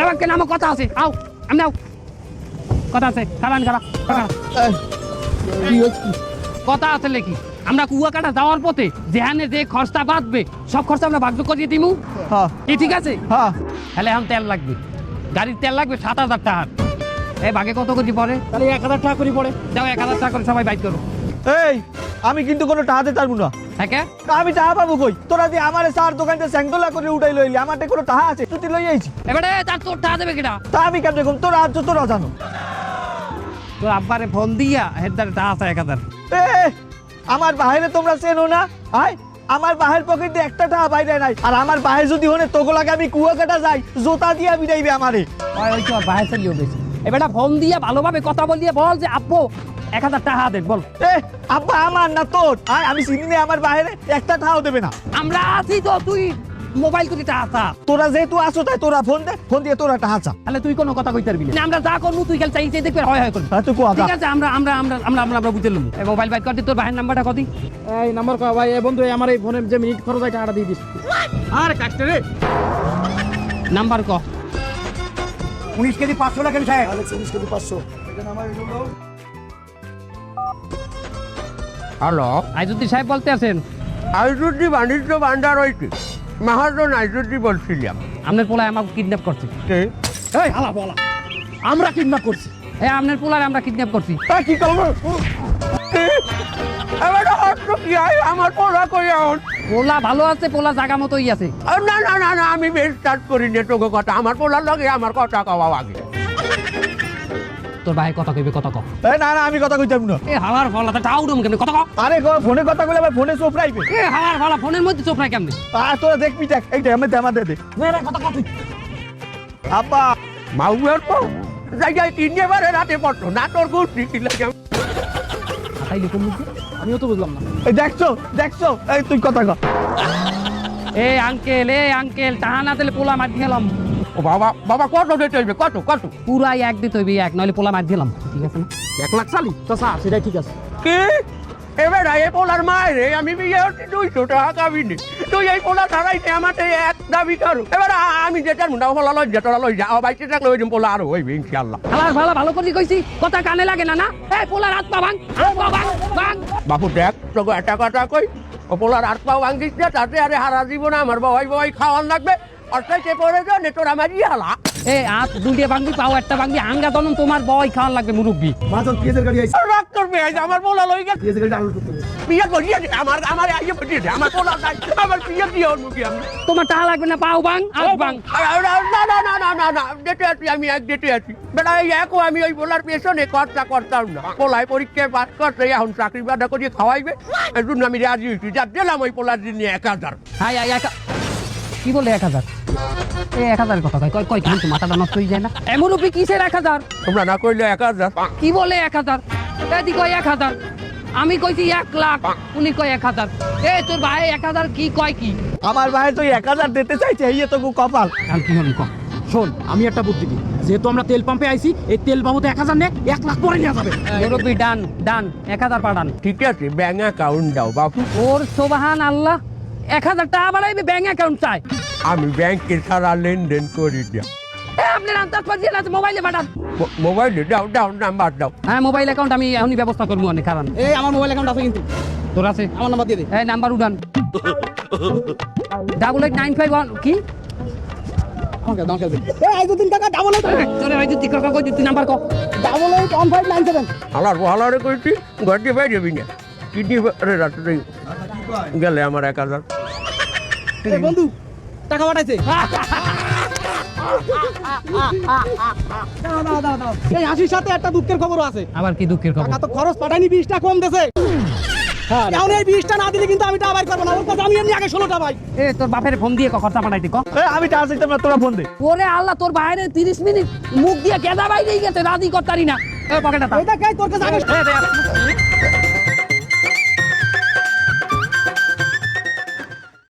বাবাকে নামো কথা আছে আও আমি নাও কথা আছে খারান খারাপ কথা আছে নাকি আমরা কুয়াকাটা যাওয়ার পথে যেখানে যে খরচা বাঁধবে সব খরচা আমরা ভাগ করিয়ে দিমু কি ঠিক আছে তাহলে এখন তেল লাগবে গাড়ির তেল লাগবে 7,000 টাকা এই ভাগে কত করে পড়ে তাহলে 1,000 টাকা করে পড়ে যাও 1,000 টাকা করে সবাই বাইক করো এই আমি কিন্তু কোনো টাকা দিতে পারবো না হ্যাঁ আমি টাকা পাবো কই তোরা দিয়ে আমার সার দোকানতে স্যাংদোলা করে উঠাই লইলি আমারটা কোনো টাকা আছে তুই লই আইছি এবারে তার তোর টাকা দেবে কিনা তা আমি কেন দেখুন তোরা আজ তোরা জানো তোর আব্বারে ফোন দিয়া হেদারে টাকা আছে 1,000 আমার বাহিরে তোমরা চেনো না আয় আমার বাহির পকেটে একটা টাকা বাইরে নাই আর আমার বাহির যদি হনে তোগুলাকে আমি কুয়াকাটা যাই জোতা দিয়া বিদাইবে আমারে ওই তো বাইরে চলিও বেশি এবারে ফোন দিয়া ভালোভাবে কথা বলিয়ে বল যে আব্বু 1,000 টাকা দেন বল আব্বা আমার না তোর আয় আমি চিনি না আমার বাহিরে একটা টাকাও দেবে না আমরা আছি তো তুই মোবাইল করে টাকা চা তোরা যেহেতু আসো তাই তোরা ফোন দে ফোন দিয়ে তোরা টাকা চা তাহলে তুই কোনো কথা কইতে পারবি না আমরা যা করবো তুই খেল চাইছে দেখবে হয় হয় করবি তুই কোয়া ঠিক আছে আমরা বুঝতে লম মোবাইল বাইক করতে তোর ভাইয়ের নাম্বারটা কদি এই নাম্বার কও ভাই এই বন্ধু আমার এই ফোনে যে মিনিট খরচ হয় টাকাটা দিয়ে দিস আর কাটতে রে নাম্বার ক 19 কেজি 500 টাকা সাহেব 19 কেজি 500 এটা নাম্বার হলো হ্যালো আইজুদ্দিন সাহেব বলতে আছেন আইজুদ্দি বাণিজ্য ভান্ডার হইতে মহাজন আইজুদ্দি বলছিলাম আপনার পোলায় আমাকে কিডন্যাপ করছে এই হালা বলা আমরা কিডন্যাপ করছি হ্যাঁ আপনার পোলায় আমরা কিডন্যাপ করছি কি করবো এবার হচ্ছ কি আমার পোলা কই এখন পোলা ভালো আছে পোলা জায়গা মতোই আছে না না না না আমি বেশ স্টার্ট করি নে তোকে কথা আমার পোলার লগে আমার কথা কওয়া আগে তোর ভাই কথা কইবে কথা ক না না আমি কথা কইতাম না এ হাওয়ার ফলা তা টাউডম কেমনে কথা ক আরে ফোনে কথা কইলে আবার ফোনে চোপ রাইবে এ হাওয়ার ফলা ফোনের মধ্যে চোখ নাই কেমনে তোরা দেখবি দেখ এইটা আমার দে কথা কত আব্বা মাউয়ার পো জায়গায় তিনবারে রাতে পড়তো না তোর গোষ্ঠী কি লাগে তাইলে কোন মুখে আমিও তো বুঝলাম না এই দেখছো এই তুই কথা কর এ আঙ্কেল টাহা না দিলে পোলা মার দিলাম ও বাবা বাবা কত দিতে হইবে কত কত পুরাই এক দিতে হইবে এক নইলে পোলা মার দিলাম ঠিক আছে না 1 লাখ চালি তো স্যার সেটাই ঠিক আছে কি এবার এই পোলার মায়ের আমি বিয়ে হচ্ছি 200 টাকা কাবিনি তুই এই পোলা ছাড়াইতে আমাকে এক দাবি করো এবার আমি যেটার মুন্ডা পোলা লই যেটা লই যা বাইকে থাকলে ওই পোলা আরো হইবে ইনশাআল্লাহ হালার ভালো করে কইছি কথা কানে লাগে না না এই পোলার হাত পা ভাঙ ভাঙ বাপু দেখ তোকে একটা কথা কই ও পোলার হাত পা ভাঙিস না তাতে আরে হারা জীবনে আমার বাবাই খাওয়ান লাগবে অর্থাৎ পরে যা নেটোর আমার হালা এ হাত দুইটা ভাঙবি পাও একটা ভাঙবি আঙ্গা তখন তোমার বয় খাওয়ার লাগবে মুরব্বি মাজন কেজের গাড়ি আইছে রাগ করবে আমার পোলা লই গেছে কেজের গাড়ি ডাউনলোড করতে বিয়ে করিয়ে দে আমার আইয়ে বসিয়ে দে আমার পোলা নাই আমার বিয়ে দিয়ে ওর মুখে আমি তোমার টাকা লাগবে না পাও ভাঙ হাত ভাঙ না ডেটে আছি আমি এক ডেটে আছি বেটা এই একও আমি ওই পোলার পেছনে খরচা করতাম না পোলায় পরীক্ষায় পাস করতে এখন চাকরি বাদা করিয়ে খাওয়াইবে এর জন্য আমি রাজি হয়েছি যা দিলাম ওই পোলার দিন 1,000 হাই কি বলে 1,000 এই 1,000 কথা কয় কয় কিন্তু মাথাটা নষ্ট হয়ে যায় না এমন রূপে কিসের 1,000 তোমরা না কইলে 1,000 কি বলে 1,000 এদি কয় 1,000 আমি কইছি 1 লাখ উনি কয় 1,000 এ তোর ভাই 1,000 কি কয় কি আমার ভাই তো 1000 দিতে চাইছে এই তো কপাল কাল কি হলি কম শোন আমি একটা বুদ্ধি দিই যেহেতু আমরা তেল পাম্পে আইছি এই তেল বাবদ 1000 নে 1 লাখ পরে নিয়ে যাবে মুরব্বি ডান 1,000 পাঠান ঠিক আছে ব্যাংক অ্যাকাউন্ট দাও বাপু ওর সুবহান আল্লাহ 1,000 টাকা বাড়াইবে ব্যাংক অ্যাকাউন্ট চাই আমি ব্যাংকে সারা লেনদেন করি দিয়া এ আপনি আন্দাজ পাচ্ছেন না মোবাইলে পাঠান মোবাইলে দাও নাম্বার দাও হ্যাঁ মোবাইল অ্যাকাউন্ট আমি এখনই ব্যবস্থা করবো অনেক কারণ এই আমার মোবাইল অ্যাকাউন্ট আছে কিন্তু তোর আছে আমার নাম্বার দিয়ে দে এই নাম্বার উঠান 8895 কি আমাকে দাও খেলবে এই আই দুদিন টাকা ডাবল তোরে ভাই তুই কই তুই নাম্বার ক 881597 হালারে কইছি ঘর দিয়ে বাইরে যাবি না কিডনি রে রাতে গেলে আমার 1,000 এই বন্ধু টাকা পাঠাইছে দাও এই হাসির সাথে একটা দুঃখের খবরও আছে আবার কি দুঃখের খবর টাকা তো খরচ পাঠাইনি 20টা কম দেছে এখন এই 20টা না দিলে কিন্তু আমি টাকা বাইর করব না ওর কাছে আমি এমনি আগে 16টা ভাই এ তোর বাপের ফোন দিয়ে খরচা পাঠাইতে ক আমি টাকা চাইতাম না তোরা ফোন দে ওরে আল্লাহ তোর বাইরে 30 মিনিট মুখ দিয়ে কেদা বাইরেই গেছে রাজি করতারি না এ পকেটটা এটা কাই তোর কাছে আগে